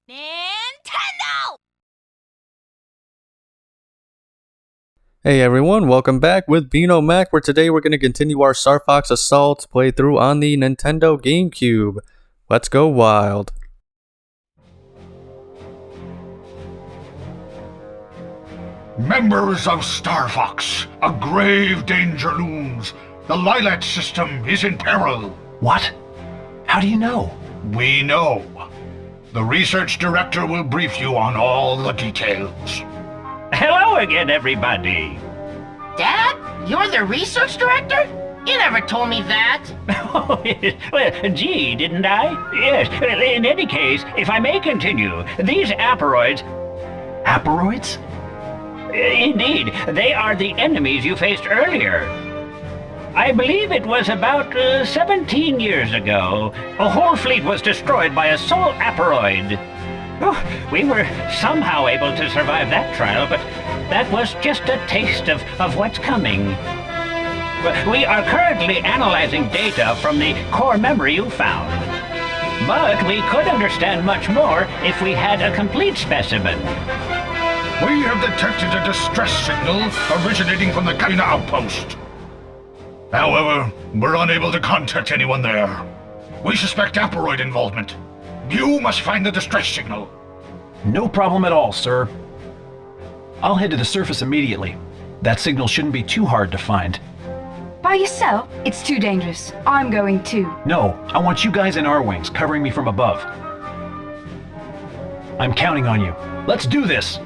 Nintendo! Hey everyone, welcome back with Bino Mac, where today we're going to continue our Star Fox Assault playthrough on the Nintendo GameCube. Let's go wild. Members of Star Fox, a grave danger looms. The Lylat System is in peril. What? How do you know? We know. The research director will brief you on all the details. Hello again, everybody. Dad, you're the research director? You never told me that. Oh, well, gee, didn't I? Yes, in any case, if I may continue, these Aparoids... Aparoids? Indeed, they are the enemies you faced earlier. I believe it was about 17 years ago. A whole fleet was destroyed by a sole Aparoid. Oh, we were somehow able to survive that trial, but that was just a taste of what's coming. We are currently analyzing data from the core memory you found. But we could understand much more if we had a complete specimen. We have detected a distress signal originating from the Katina outpost. However, we're unable to contact anyone there. We suspect Aparoid involvement. You must find the distress signal. No problem at all, sir. I'll head to the surface immediately. That signal shouldn't be too hard to find. By yourself? It's too dangerous. I'm going too. No, I want you guys in our wings, covering me from above. I'm counting on you. Let's do this!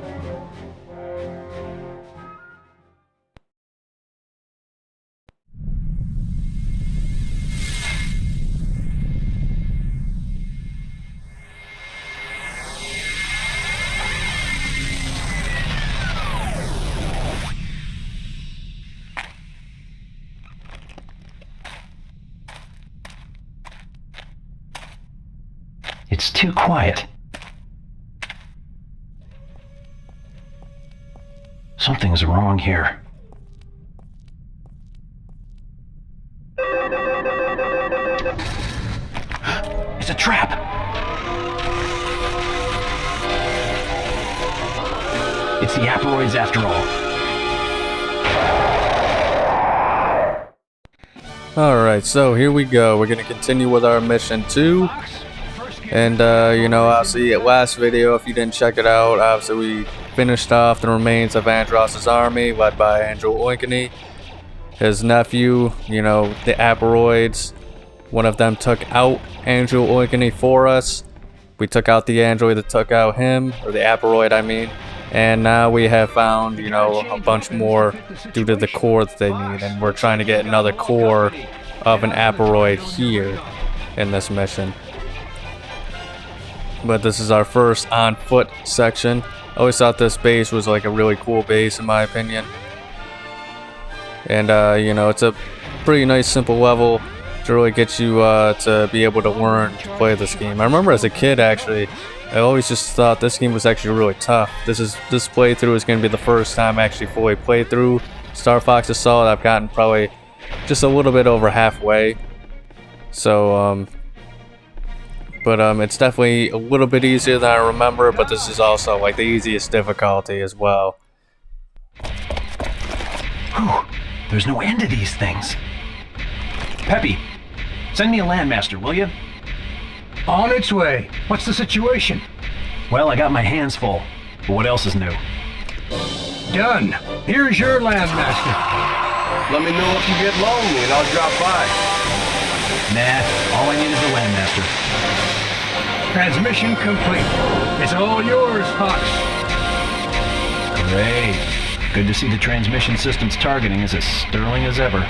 It's too quiet. Something's wrong here. It's a trap! It's the Aparoids after all. Alright, so here we go. We're going to continue with our mission 2. And, obviously, last video, if you didn't check it out, obviously we finished off the remains of Andross's army, led by Andrew Oinkeny. His nephew, the Aparoids, one of them took out Andrew Oinkeny for us. We took out the android that took out him, or the Aparoid, I mean. And now we have found, a bunch more due to the core that they need. And we're trying to get another core of an Aparoid here in this mission. But this is our first on foot section. I always thought this base was like a really cool base in my opinion. And it's a pretty nice simple level to really get you to be able to learn to play this game. I remember as a kid actually, I always just thought this game was actually really tough. This playthrough is going to be the first time I actually fully played through Star Fox Assault. I've gotten probably just a little bit over halfway. So But it's definitely a little bit easier than I remember, but this is also like the easiest difficulty as well. Whew, there's no end to these things. Peppy, send me a landmaster, will you? On its way. What's the situation? Well, I got my hands full, but what else is new? Done. Here's your landmaster. Let me know if you get lonely and I'll drop by. Nah, all I need is a landmaster. Transmission complete. It's all yours, Fox. Great. Good to see the transmission system's targeting is as sterling as ever.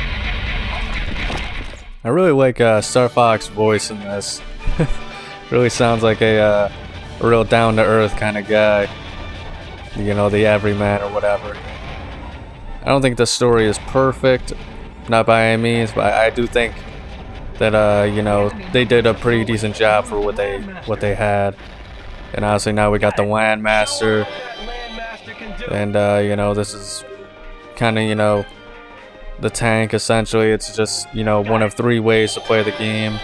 I really like Star Fox's voice in this. Really sounds like a real down-to-earth kind of guy. The everyman or whatever. I don't think the story is perfect, not by any means, but I do think that they did a pretty decent job for what they had. And obviously now we got the Landmaster, and this is kind of the tank essentially. It's just one of 3 ways to play the game.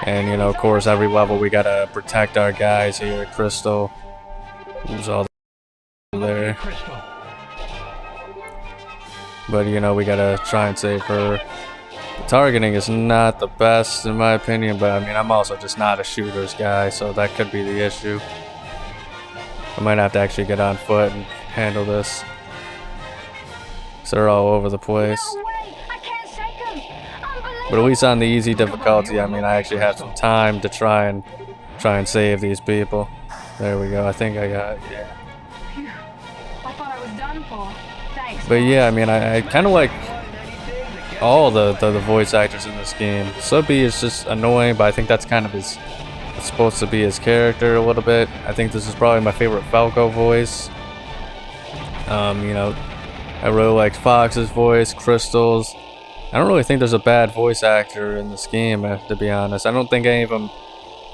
And, you know, of course, every level we gotta protect our guys here. Krystal. Who's all there. But, you know, we gotta try and save her. The targeting is not the best, in my opinion, but, I mean, I'm also just not a shooters guy, so that could be the issue. I might have to actually get on foot and handle this. So they're all over the place. But at least on the easy difficulty, I mean, I actually have some time to try and save these people. There we go. I think I got it. Yeah. I thought I was done for. Thanks. But yeah, I mean, I kind of like all the voice actors in this game. Slippy is just annoying, but I think that's kind of it's supposed to be his character a little bit. I think this is probably my favorite Falco voice. You know, I really liked Fox's voice, Krystal's. I don't really think there's a bad voice actor in this game, to be honest. I don't think any of them,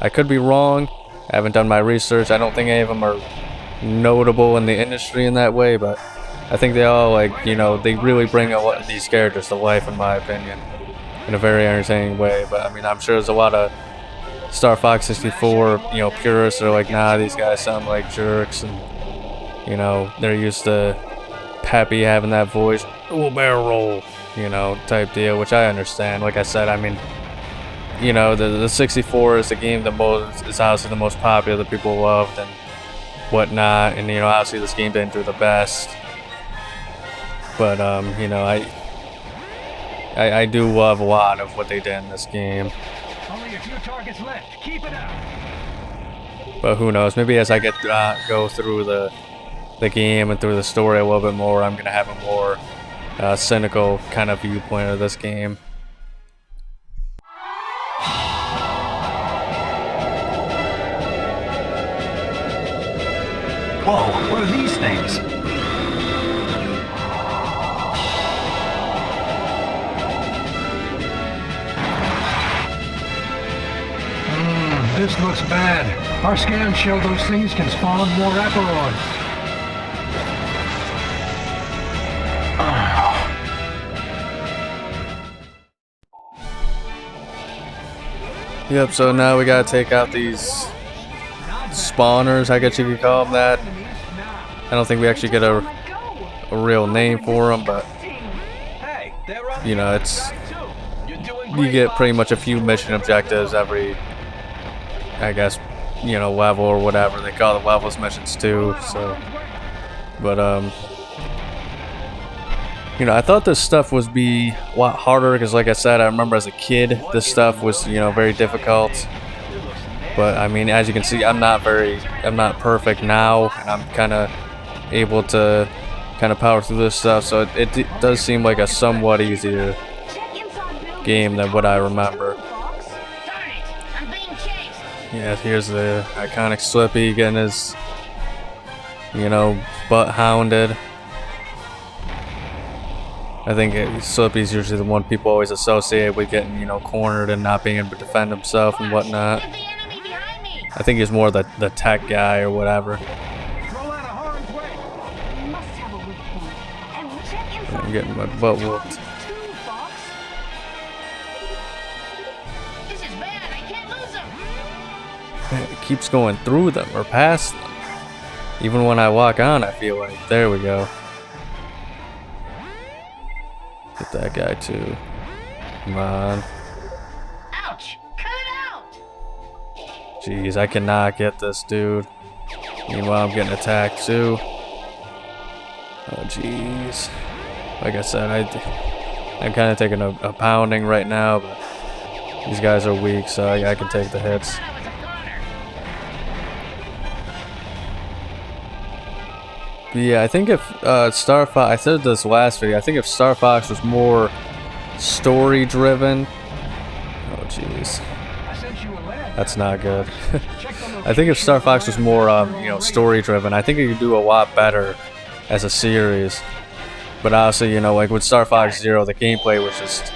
I could be wrong, I haven't done my research, I don't think any of them are notable in the industry in that way, but I think they all, like, you know, they really bring a lot of these characters to life, in my opinion, in a very entertaining way. But I mean, I'm sure there's a lot of Star Fox 64, you know, purists are like, nah, these guys sound like jerks, and, you know, they're used to Peppy having that voice, oh, barrel roll, you know, type deal, which I understand. Like I said, I mean, you know, the 64 is the game is obviously the most popular that people loved and whatnot, and, you know, obviously this game didn't do the best, but you know, I do love a lot of what they did in this game. Only a few targets left. Keep it up. But who knows? Maybe as I get go through the game and through the story a little bit more, I'm gonna have a more cynical kind of viewpoint of this game. Whoa, what are these things? This looks bad. Our scans show those things can spawn more Aparoids. Yep, so now we gotta take out these spawners, I guess you could call them that. I don't think we actually get a real name for them, but, you know, it's, you get pretty much a few mission objectives every, I guess, you know, level or whatever. They call the levels missions too, so, but, you know, I thought this stuff would be a lot harder because, like I said, I remember as a kid, this stuff was, you know, very difficult. But, I mean, as you can see, I'm not perfect now, and I'm kind of able to kind of power through this stuff, so it does seem like a somewhat easier game than what I remember. Yeah, here's the iconic Slippy getting his, you know, butt hounded. I think Slippy's usually the one people always associate with getting, you know, cornered and not being able to defend himself and whatnot. I think he's more the tech guy or whatever. I'm getting my butt whooped. It keeps going through them or past them. Even when I walk on, I feel like, there we go. Get that guy too. Come on. Ouch! Cut it out! Jeez, I cannot get this dude. Meanwhile, I'm getting attacked too. Oh, jeez. Like I said, I'm kind of taking a pounding right now, but these guys are weak, so I can take the hits. But yeah, I think if Star Fox, I said this last video, I think if Star Fox was more story driven, oh jeez, that's not good. I think if Star Fox was more, you know, story driven, I think it could do a lot better as a series. But obviously, you know, like with Star Fox Zero, the gameplay was just,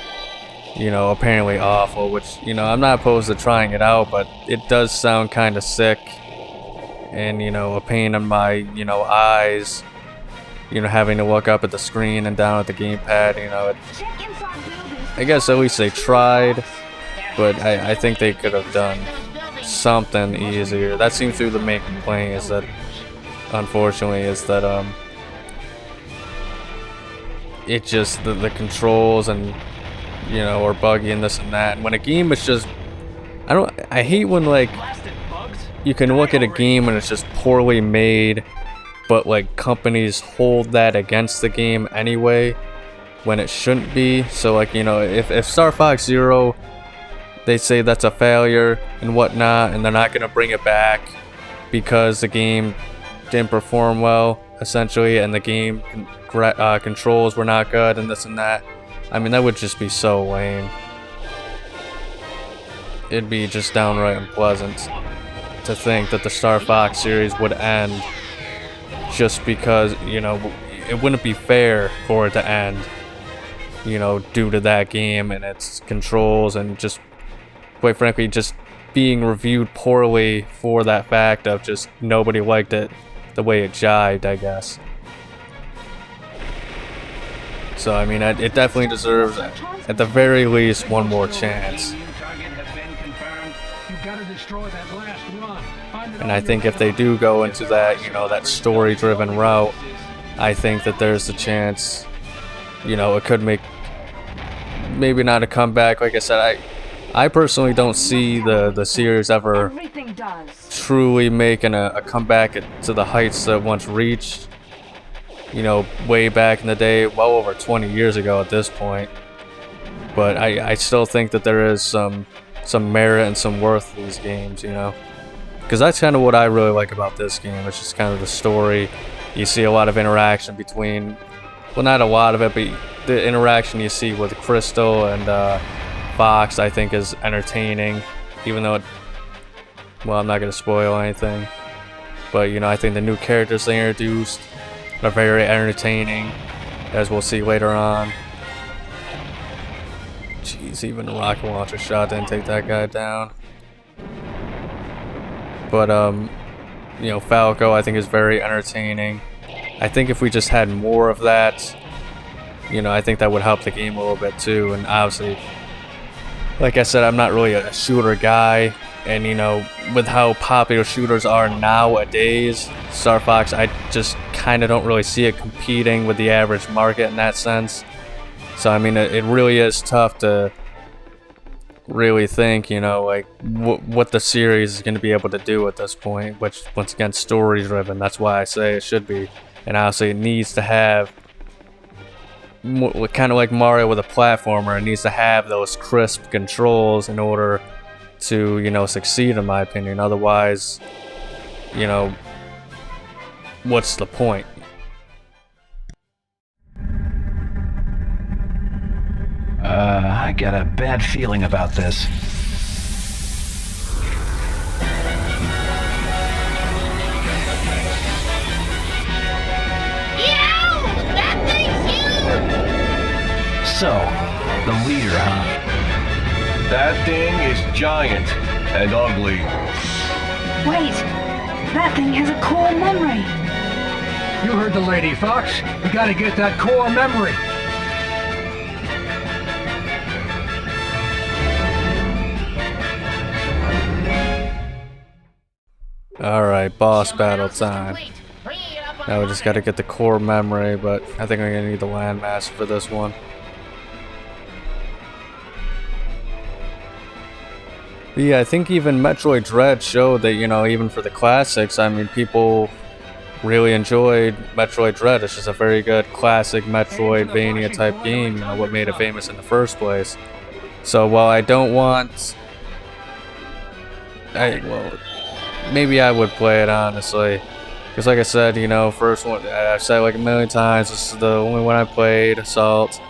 you know, apparently awful, which, you know, I'm not opposed to trying it out, but it does sound kind of sick. And, you know, a pain in my, you know, eyes, you know, having to look up at the screen and down at the gamepad, you know, I guess at least they tried. but I think they could have done something easier. That seems to be the main complaint, is that, unfortunately, is that it just the controls and, you know, are buggy and this and that. And when a game is just, I hate when, like, you can look at a game and it's just poorly made, but like companies hold that against the game anyway when it shouldn't be. So, like, you know, if Star Fox Zero, they say that's a failure and whatnot, and they're not gonna bring it back because the game didn't perform well, essentially, and the game controls were not good and this and that. I mean, that would just be so lame. It'd be just downright unpleasant to think that the Star Fox series would end just because, you know, it wouldn't be fair for it to end, you know, due to that game and its controls and just, quite frankly, just being reviewed poorly for that fact of just nobody liked it the way it jived, I guess. So, I mean, it definitely deserves, at the very least, one more chance. And I think if they do go into that, you know, that story-driven route, I think that there's a chance, you know, it could make, maybe not a comeback. Like I said, I personally don't see the series ever truly making a comeback to the heights that it once reached, you know, way back in the day, well over 20 years ago at this point. But I still think that there is some merit and some worth to these games, you know, because that's kind of what I really like about this game. It's just kind of the story. You see a lot of interaction between, well, not a lot of it, but the interaction you see with Krystal and Fox, I think, is entertaining, even though well, I'm not going to spoil anything, but, you know, I think the new characters they introduced are very entertaining, as we'll see later on. Jeez, even the rocket launcher shot didn't take that guy down. But, you know, Falco, I think, is very entertaining. I think if we just had more of that, you know, I think that would help the game a little bit too. And obviously, like I said, I'm not really a shooter guy. And, you know, with how popular shooters are nowadays, Star Fox, I just kind of don't really see it competing with the average market in that sense. So, I mean, it really is tough to really think, you know, like, what the series is going to be able to do at this point, which, once again, story-driven. That's why I say it should be. And obviously, it needs to have, kind of like Mario with a platformer, it needs to have those crisp controls in order to, you know, succeed, in my opinion. Otherwise, you know, what's the point? I got a bad feeling about this. That thing's huge! So, the leader, huh? That thing is giant and ugly. Wait, that thing has a core memory. You heard the lady, Fox. We gotta get that core memory. Alright, boss battle time. Now we just gotta get the core memory, but I think I'm gonna need the landmass for this one. But yeah, I think even Metroid Dread showed that, you know, even for the classics, I mean, people really enjoyed Metroid Dread. It's just a very good classic Metroidvania type game, you know, what made it famous in the first place. So while I don't want... well, maybe I would play it, honestly. Because like I said, you know, first one, I've said it like a million times, this is the only one I played, Assault.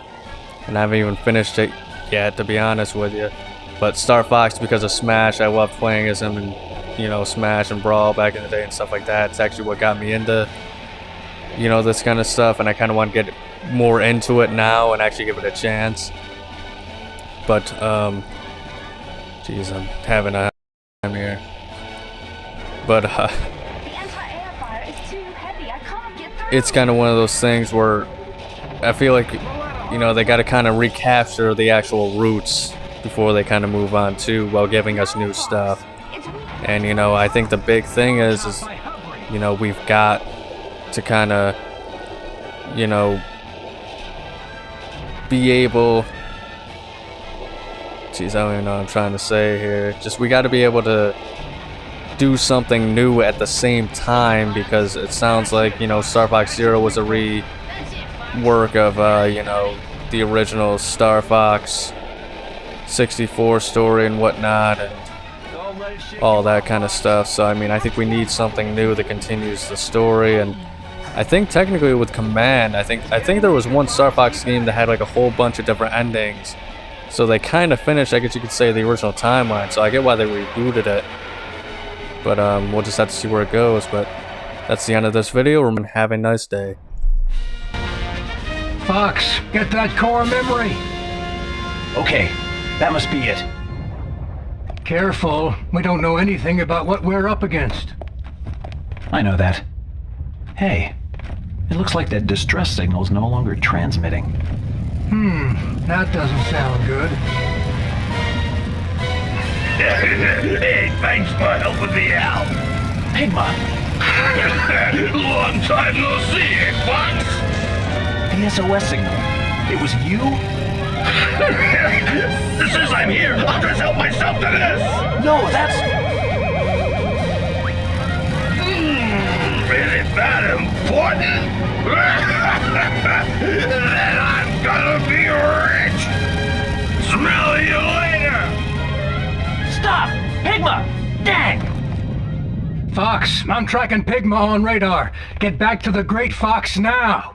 And I haven't even finished it yet, to be honest with you. But Star Fox, because of Smash, I loved playing as him in, you know, Smash and Brawl back in the day and stuff like that. It's actually what got me into, you know, this kind of stuff. And I kind of want to get more into it now and actually give it a chance. But, geez, I'm having a time here. But, it's kind of one of those things where I feel like, you know, they got to kind of recapture the actual roots before they kind of move on too, while giving us new stuff. And you know, I think the big thing is you know, we've got to kind of, you know, be able, geez, I don't even know what I'm trying to say here. Just we got to be able to do something new at the same time, because it sounds like, you know, Star Fox Zero was a rework of, you know, the original Star Fox 64 story and whatnot, and all that kind of stuff. So I mean, I think we need something new that continues the story. And I think technically with Command, I think there was one Star Fox game that had like a whole bunch of different endings. So they kind of finished, I guess you could say, the original timeline. So I get why they rebooted it. But we'll just have to see where it goes. But that's the end of this video. Remember, have a nice day. Fox, get that core memory. Okay, that must be it. Careful, we don't know anything about what we're up against. I know that. Hey, it looks like that distress signal's no longer transmitting. That doesn't sound good. Hey, thanks for helping me out. Pigma! Long time no see, Fox. The SOS signal. It was you? This is I'm here. I'll just help myself to this. No, that's... Is it that important? Then I'm gonna be rich. Smell you later. Stop! Pigma! Dang! Fox, I'm tracking Pigma on radar. Get back to the Great Fox now.